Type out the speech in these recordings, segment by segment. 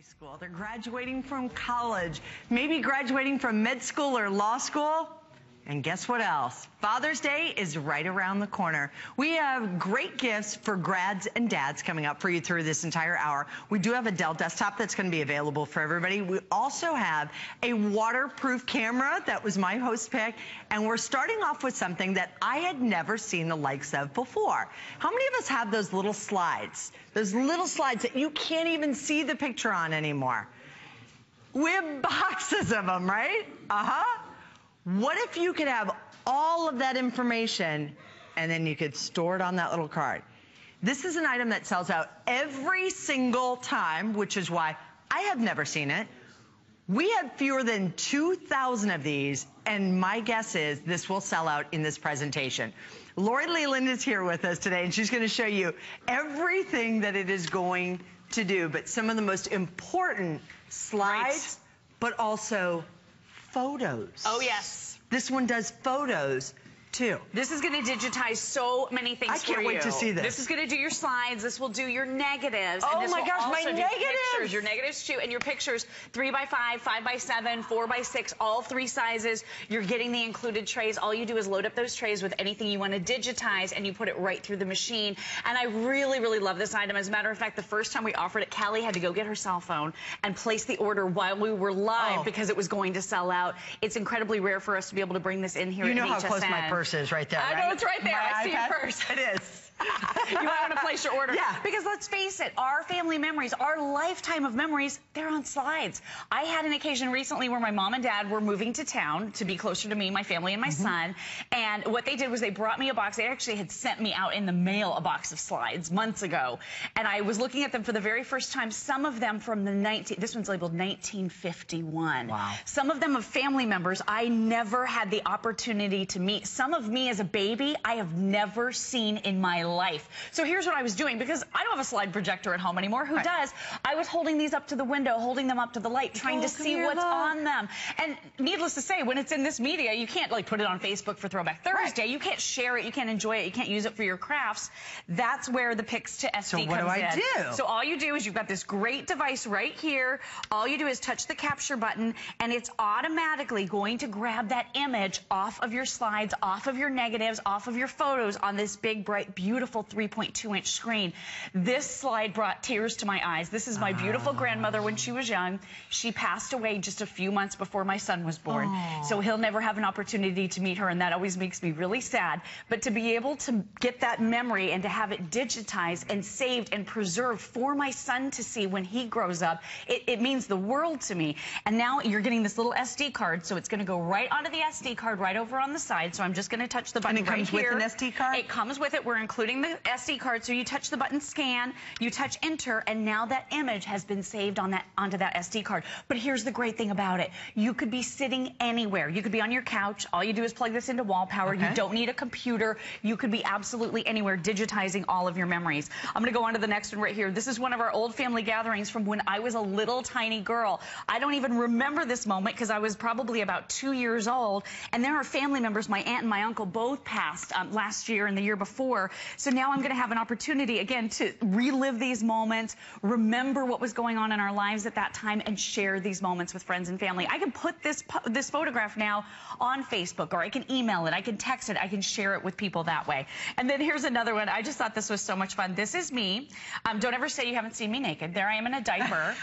high school. They're graduating from college, maybe graduating from med school or law school. And guess what else? Father's Day is right around the corner. We have great gifts for grads and dads coming up for you through this entire hour. We do have a Dell desktop that's going to be available for everybody. We also have a waterproof camera. That was my host pick. And we're starting off with something that I had never seen the likes of before. How many of us have those little slides? Those little slides that you can't even see the picture on anymore. We have boxes of them, right? What if you could have all of that information and then you could store it on that little card? This is an item that sells out every single time, which is why I have never seen it. We have fewer than 2,000 of these, and my guess is this will sell out in this presentation. Lori Leland is here with us today, and she's going to show you everything that it is going to do, but some of the most important slides, but also photos. Oh, yes. This one does photos, too. This is going to digitize so many things for you. I can't wait to see this. This is going to do your slides. This will do your negatives. Oh, and this my gosh, my negatives. Pictures, your negatives, too, and your pictures, 3x5, 5x7, 4x6, all three sizes. You're getting the included trays. All you do is load up those trays with anything you want to digitize, and you put it right through the machine. And I really, really love this item. As a matter of fact, the first time we offered it, Callie had to go get her cell phone and place the order while we were live because it was going to sell out. It's incredibly rare for us to be able to bring this in here at HSN. You know how close my purse is right there, right? I know, it's right there. I see your purse. It is. You might want to place your order. Yeah. Because let's face it, our family memories, our lifetime of memories, they're on slides. I had an occasion recently where my mom and dad were moving to town to be closer to me, my family, and my son. And what they did was they brought me a box. They actually had sent me out in the mail a box of slides months ago. And I was looking at them for the very first time. Some of them from the this one's labeled 1951. Wow. Some of them of family members I never had the opportunity to meet. Some of me as a baby I have never seen in my life. So here's what I was doing, because I don't have a slide projector at home anymore. Who does? I was holding these up to the window, holding them up to the light, trying to see what's on them. And needless to say, when it's in this media, you can't like put it on Facebook for Throwback Thursday. You can't share it, you can't enjoy it, you can't use it for your crafts. That's where the Pics to SD comes in. So what do I do? So all you do is you've got this great device right here. All you do is touch the capture button, and it's automatically going to grab that image off of your slides, off of your negatives, off of your photos on this big, bright, beautiful 3.2-inch screen. This slide brought tears to my eyes. This is my beautiful grandmother when she was young. She passed away just a few months before my son was born. So he'll never have an opportunity to meet her, and that always makes me really sad. But to be able to get that memory and to have it digitized and saved and preserved for my son to see when he grows up, it means the world to me. And now you're getting this little SD card, so it's going to go right onto the SD card right over on the side. So I'm just going to touch the button right here. And it comes with an SD card? It comes with it. We're including the SD card, so you touch the button scan, you touch enter, and now that image has been saved on onto that SD card. But here's the great thing about it. You could be sitting anywhere. You could be on your couch. All you do is plug this into wall power. You don't need a computer. You could be absolutely anywhere digitizing all of your memories. I'm going to go on to the next one right here. This is one of our old family gatherings from when I was a little tiny girl. I don't even remember this moment because I was probably about 2 years old, and there are family members, my aunt and my uncle, both passed last year and the year before. So now I'm going to have an opportunity, again, to relive these moments, remember what was going on in our lives at that time, and share these moments with friends and family. I can put this photograph now on Facebook, or I can email it, I can text it, I can share it with people that way. And then here's another one. I just thought this was so much fun. This is me. Don't ever say you haven't seen me naked. There I am in a diaper.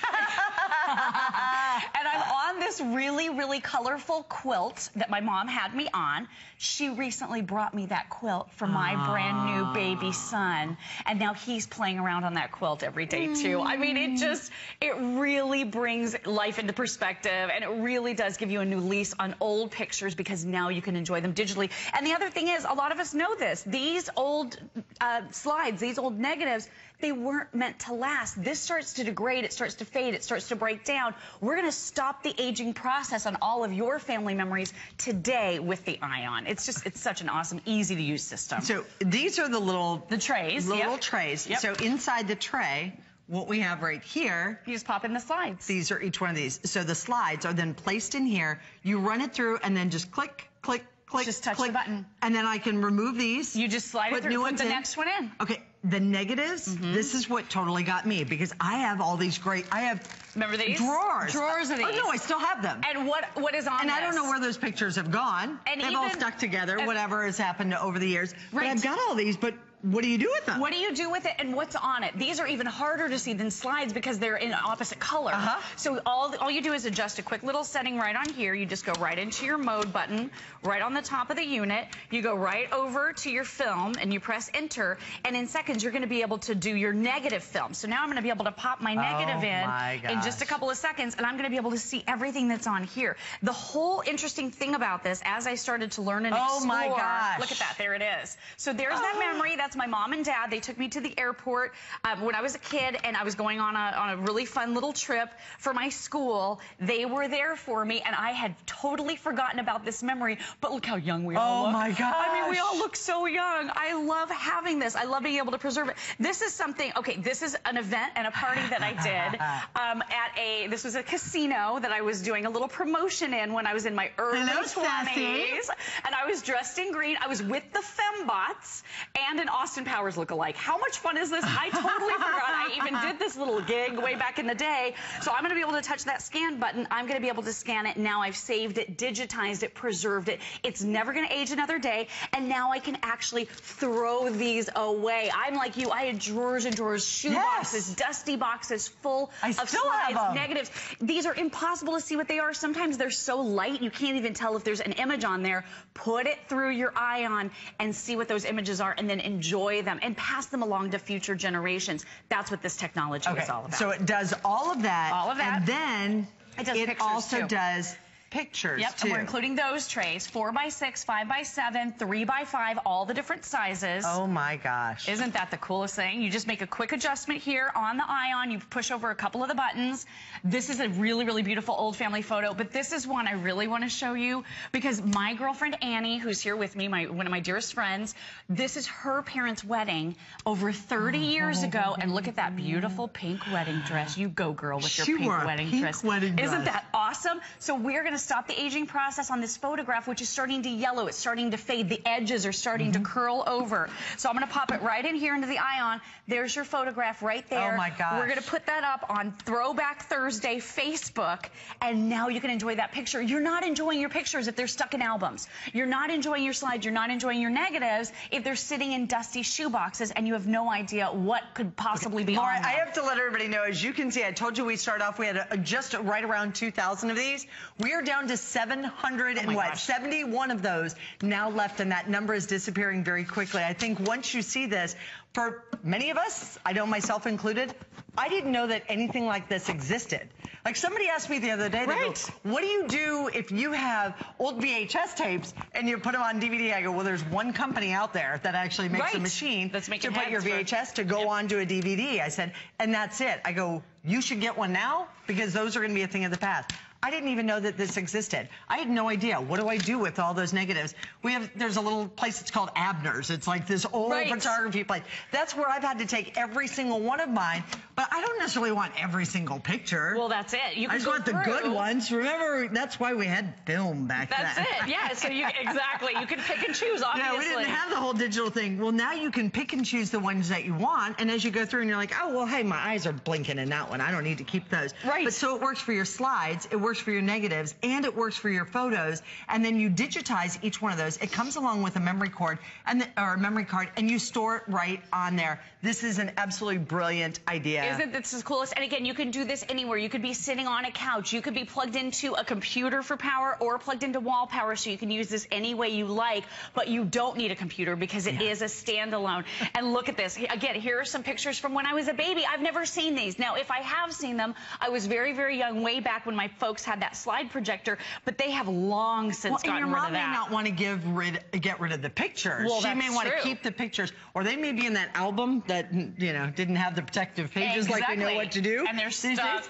And I'm on this really, really colorful quilt that my mom had me on. She recently brought me that quilt for my brand new baby son, and now he's playing around on that quilt every day too. I mean, it really brings life into perspective, and it really does give you a new lease on old pictures, because now you can enjoy them digitally. And the other thing is, a lot of us know this, these old slides, these old negatives, they weren't meant to last. This starts to degrade, it starts to fade, it starts to break down. We're going to stop the aging process on all of your family memories today with the Ion. It's such an awesome, easy to use system. So these are the trays. Little trays. Yep. So inside the tray, what we have right here, you just pop in the slides. These are each one of these. So the slides are then placed in here. You run it through and then just click, click, click, just touch click, the button. And then I can remove these. You just slide it through, put the next one in. Okay. the negatives, this is what totally got me, because I have all these great, remember these? Drawers. Drawers of these. Oh, no, I still have them. And what is on And this? I don't know where those pictures have gone. And they've all stuck together, whatever has happened over the years. Right. But I've got all these, but what do you do with them? What do you do with it, and what's on it? These are even harder to see than slides because they're in opposite color. So all you do is adjust a quick little setting right on here. You just go right into your mode button, right on the top of the unit. You go right over to your film, and you press enter, and in seconds you're going to be able to do your negative film. So now I'm going to be able to pop my negative in just a couple of seconds, and I'm going to be able to see everything that's on here. The whole interesting thing about this, as I started to learn and explore, my gosh. look at that, there it is. So there's that memory. That's my mom and dad. They took me to the airport when I was a kid, and I was going on a really fun little trip for my school. They were there for me, and I had totally forgotten about this memory, but look how young we all look. Oh my gosh. I mean, we all look so young. I love having this. I love being able to preserve it. This is something, okay, this is an event and a party that I did this was a casino that I was doing a little promotion in when I was in my early 20s. And I was dressed in green. I was with the Fembots and an Austin Powers lookalike. How much fun is this? I totally forgot I even did this little gig way back in the day. So I'm going to be able to touch that scan button. I'm going to be able to scan it. Now I've saved it, digitized it, preserved it. It's never going to age another day. And now I can actually throw these away. I'm like you. I had drawers and drawers, shoe boxes, dusty boxes full of slides, negatives. These are impossible to see what they are. Sometimes they're so light you can't even tell if there's an image on there. Put it through your Ion and see what those images are, and then enjoy them and pass them along to future generations. That's what this technology is all about. So it does all of that. All of that. And then it also does pictures, Yep, too. and we're including those trays, 4x6, 5x7, 3x5, all the different sizes. Oh my gosh. Isn't that the coolest thing? You just make a quick adjustment here on the Ion. You push over a couple of the buttons. This is a really, really beautiful old family photo, but this is one I really want to show you because my girlfriend Annie, who's here with me, one of my dearest friends, this is her parents' wedding over 30 years ago, and look at that beautiful pink wedding dress. You go, girl, with your pink wedding dress. Isn't that awesome? So we're going to stop the aging process on this photograph, which is starting to yellow. It's starting to fade. The edges are starting to curl over. So I'm going to pop it right in here into the Ion. There's your photograph right there. Oh my gosh. We're going to put that up on Throwback Thursday Facebook, and now you can enjoy that picture. You're not enjoying your pictures if they're stuck in albums. You're not enjoying your slides. You're not enjoying your negatives if they're sitting in dusty shoe boxes and you have no idea what could possibly be Laura, on them. I have to let everybody know, as you can see, I told you we started off, we had just right around 2,000 of these. We are down to 71 of those now left, and that number is disappearing very quickly. I think once you see this, for many of us, I know myself included, I didn't know that anything like this existed. Like somebody asked me the other day, they go, what do you do if you have old VHS tapes and you put them on DVD? I go, well, there's one company out there that actually makes a machine to put your VHS to go onto a DVD. I said, and that's it. I go, you should get one now because those are going to be a thing of the past. I didn't even know that this existed. I had no idea. What do I do with all those negatives? There's a little place that's called Abner's. It's like this old photography place. That's where I've had to take every single one of mine, but I don't necessarily want every single picture. Well, that's it. You can I just want the good ones. Remember, that's why we had film back then. That's it. Yeah, so exactly. You can pick and choose, obviously. Yeah, we didn't have the whole digital thing. Well, now you can pick and choose the ones that you want, and as you go through and you're like, oh, well, hey, my eyes are blinking in that one. I don't need to keep those. But so it works for your slides, it works for your negatives, and it works for your photos, and then you digitize each one of those. It comes along with a memory card, or a memory card, and you store it right on there. This is an absolutely brilliant idea. Isn't this the coolest? And again, you can do this anywhere. You could be sitting on a couch. You could be plugged into a computer for power or plugged into wall power, so you can use this any way you like, but you don't need a computer because it is a standalone. And look at this. Again, here are some pictures from when I was a baby. I've never seen these. Now, if I have seen them, I was very, very young, way back when my folks had that slide projector, but they have long since gotten rid of that. And your mom may not want to get rid of the pictures. Well, she may want to keep the pictures, or they may be in that album that, you know, didn't have the protective pages like we know what to do. And they're stuck,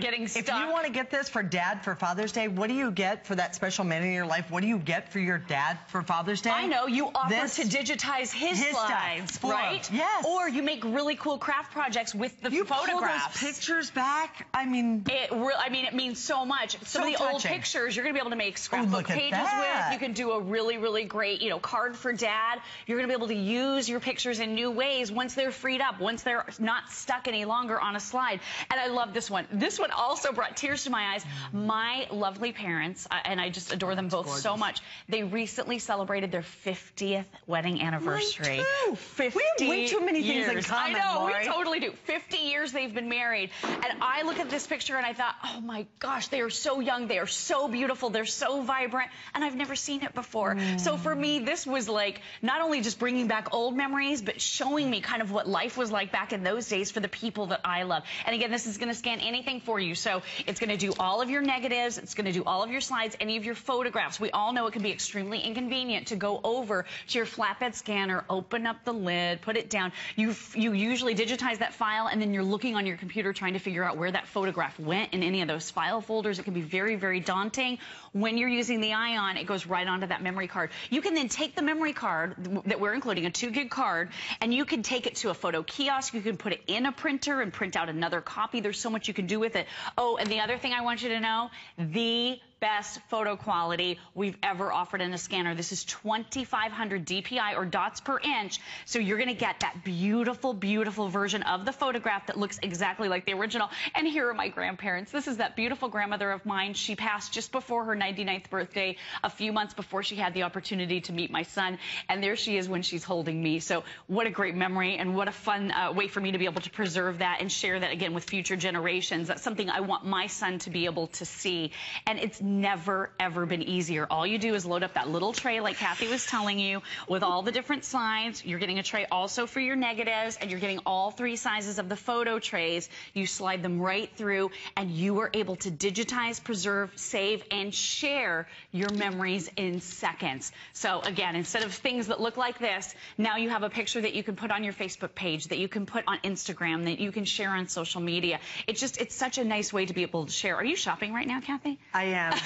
getting stuck. If you want to get this for Dad for Father's Day, what do you get for that special man in your life? What do you get for your dad for Father's Day? I know. You offer to digitize his slides, right? Yes. Or you make really cool craft projects with the photographs. You pull those pictures back. I mean, it means so much. much. Some of the old pictures, you're going to be able to make scrapbook pages with. You can do a really, really great, you know, card for dad. You're going to be able to use your pictures in new ways once they're freed up, once they're not stuck any longer on a slide. And I love this one. This one also brought tears to my eyes. My lovely parents, and I just adore them both so much, they recently celebrated their 50th wedding anniversary. 50 we have way too many things in common, I know, Lori. We totally do. 50 years they've been married. And I look at this picture and I thought, oh my gosh, they are so young. They are so beautiful. They're so vibrant. And I've never seen it before. So for me, this was like not only just bringing back old memories, but showing me kind of what life was like back in those days for the people that I love. And again, this is going to scan anything for you. So it's going to do all of your negatives. It's going to do all of your slides, any of your photographs. We all know it can be extremely inconvenient to go over to your flatbed scanner, open up the lid, put it down. You usually digitize that file, and then you're looking on your computer trying to figure out where that photograph went in any of those file folders. It can be very, very daunting. When you're using the Ion, it goes right onto that memory card. You can then take the memory card that we're including, a 2 gig card, and you can take it to a photo kiosk. You can put it in a printer and print out another copy. There's so much you can do with it. Oh, and the other thing I want you to know, the best photo quality we've ever offered in a scanner. This is 2500 DPI or dots per inch. So you're going to get that beautiful, beautiful version of the photograph that looks exactly like the original. And here are my grandparents. This is that beautiful grandmother of mine. She passed just before her 99th birthday, a few months before she had the opportunity to meet my son. And there she is when she's holding me. So what a great memory, and what a fun way for me to be able to preserve that and share that again with future generations. That's something I want my son to be able to see. And it's never, ever been easier. All you do is load up that little tray like Kathy was telling you with all the different slides. You're getting a tray also for your negatives, and you're getting all 3 sizes of the photo trays. You slide them right through, and you are able to digitize, preserve, save, and share your memories in seconds. So again, instead of things that look like this, now you have a picture that you can put on your Facebook page, that you can put on Instagram, that you can share on social media. It's such a nice way to be able to share. Are you shopping right now, Kathy? I am. I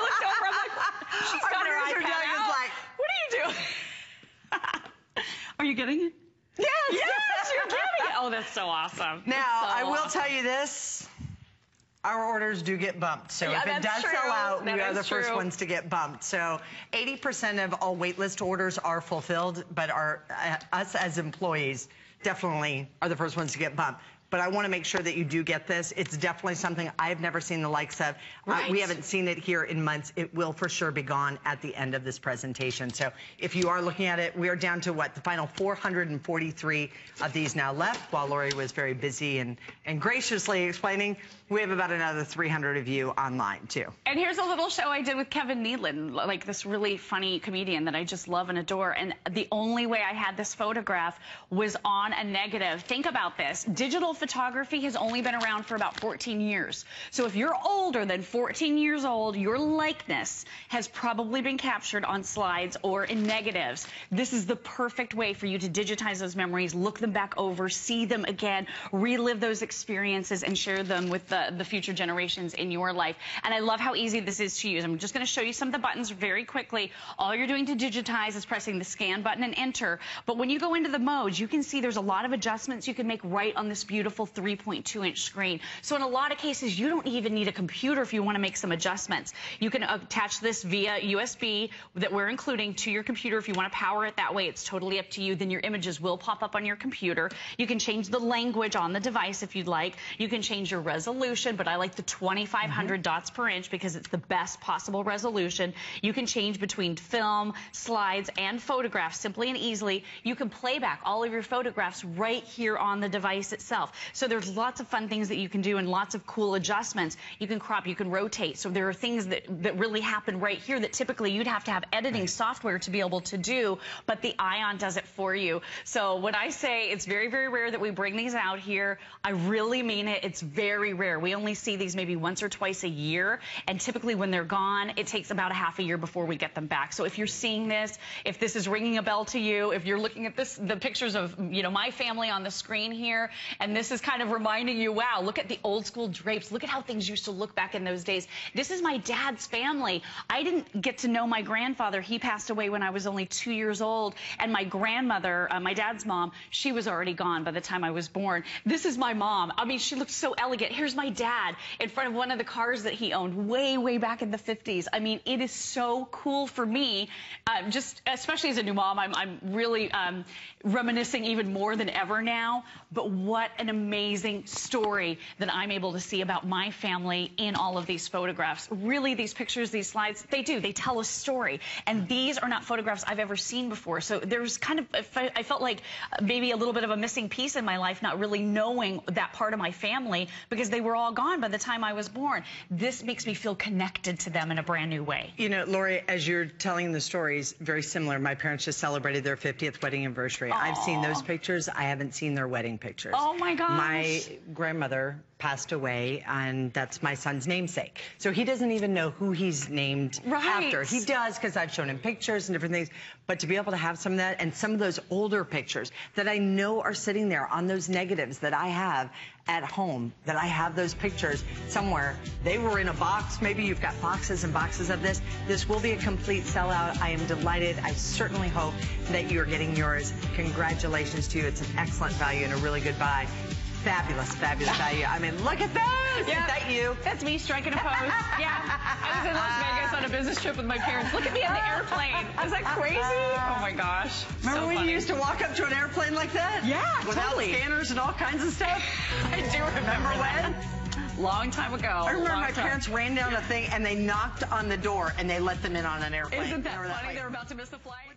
looked over, I'm like, she's got her iPad out. Like, what are you doing? Are you getting it? Yes! Yes, you're getting it. Oh, that's so awesome. Now, I will tell you this. Our orders do get bumped. So if it does sell out, we are the first ones to get bumped. So 80% of all waitlist orders are fulfilled, but us as employees definitely are the first ones to get bumped. But I want to make sure that you do get this. It's definitely something I've never seen the likes of. We haven't seen it here in months. It will for sure be gone at the end of this presentation. So if you are looking at it, we are down to what? The final 443 of these now left. While Lori was very busy and graciously explaining, we have about another 300 of you online too. And here's a little show I did with Kevin Nealon, like this really funny comedian that I just love and adore. And the only way I had this photograph was on a negative. Think about this. Digital photography has only been around for about 14 years. So if you're older than 14 years old, your likeness has probably been captured on slides or in negatives. This is the perfect way for you to digitize those memories, look them back over, see them again, relive those experiences, and share them with the future generations in your life. And I love how easy this is to use. I'm just going to show you some of the buttons very quickly. All you're doing to digitize is pressing the scan button and enter. But when you go into the modes, you can see there's a lot of adjustments you can make right on this beautiful 3.2-inch screen. So in a lot of cases, you don't even need a computer if you want to make some adjustments. You can attach this via USB that we're including to your computer if you want to power it that way. It's totally up to you. Then your images will pop up on your computer. You can change the language on the device if you'd like. You can change your resolution, but I like the 2500 dots per inch because it's the best possible resolution. You can change between film, slides, and photographs simply and easily. You can play back all of your photographs right here on the device itself. So there's lots of fun things that you can do and lots of cool adjustments. You can crop, you can rotate. So there are things that really happen right here that typically you'd have to have editing software to be able to do, but the Ion does it for you. So when I say it's very, very rare that we bring these out here, I really mean it. It's very rare. We only see these maybe once or twice a year, and typically when they're gone, it takes about a half a year before we get them back. So if you're seeing this, if this is ringing a bell to you, if you're looking at this, the pictures of, you know, my family on the screen here, and this this is kind of reminding you, wow, look at the old school drapes. Look at how things used to look back in those days. This is my dad's family. I didn't get to know my grandfather. He passed away when I was only 2 years old. And my grandmother, my dad's mom, she was already gone by the time I was born. This is my mom. I mean, she looked so elegant. Here's my dad in front of one of the cars that he owned way, way back in the 50s. I mean, it is so cool for me, just especially as a new mom. I'm really reminiscing even more than ever now. But what an amazing story that I'm able to see about my family in all of these photographs. Really, these pictures, these slides, they tell a story. And these are not photographs I've ever seen before. So there's kind of, I felt like maybe a little bit of a missing piece in my life, not really knowing that part of my family because they were all gone by the time I was born. This makes me feel connected to them in a brand new way. You know, Lori, as you're telling the stories, very similar. My parents just celebrated their 50th wedding anniversary. Aww. I've seen those pictures. I haven't seen their wedding pictures. Oh my gosh. My grandmother passed away, and that's my son's namesake. So he doesn't even know who he's named after. He does because I've shown him pictures and different things. But to be able to have some of that and some of those older pictures that I know are sitting there on those negatives that I have at home, that I have those pictures somewhere. They were in a box. Maybe you've got boxes and boxes of this. This will be a complete sellout. I am delighted. I certainly hope that you're getting yours. Congratulations to you. It's an excellent value and a really good buy. Fabulous, fabulous value. I mean, look at those. Yeah. Is that you? That's me striking a pose. Yeah. I was in Las Vegas on a business trip with my parents. Look at me on the airplane. Is that crazy? Oh my gosh. Remember when you used to walk up to an airplane like that? Yeah, without totally. Scanners and all kinds of stuff? I do remember when? Long time ago. I remember my parents ran down a thing and they knocked on the door and they let them in on an airplane. Isn't that funny? They're about to miss the flight.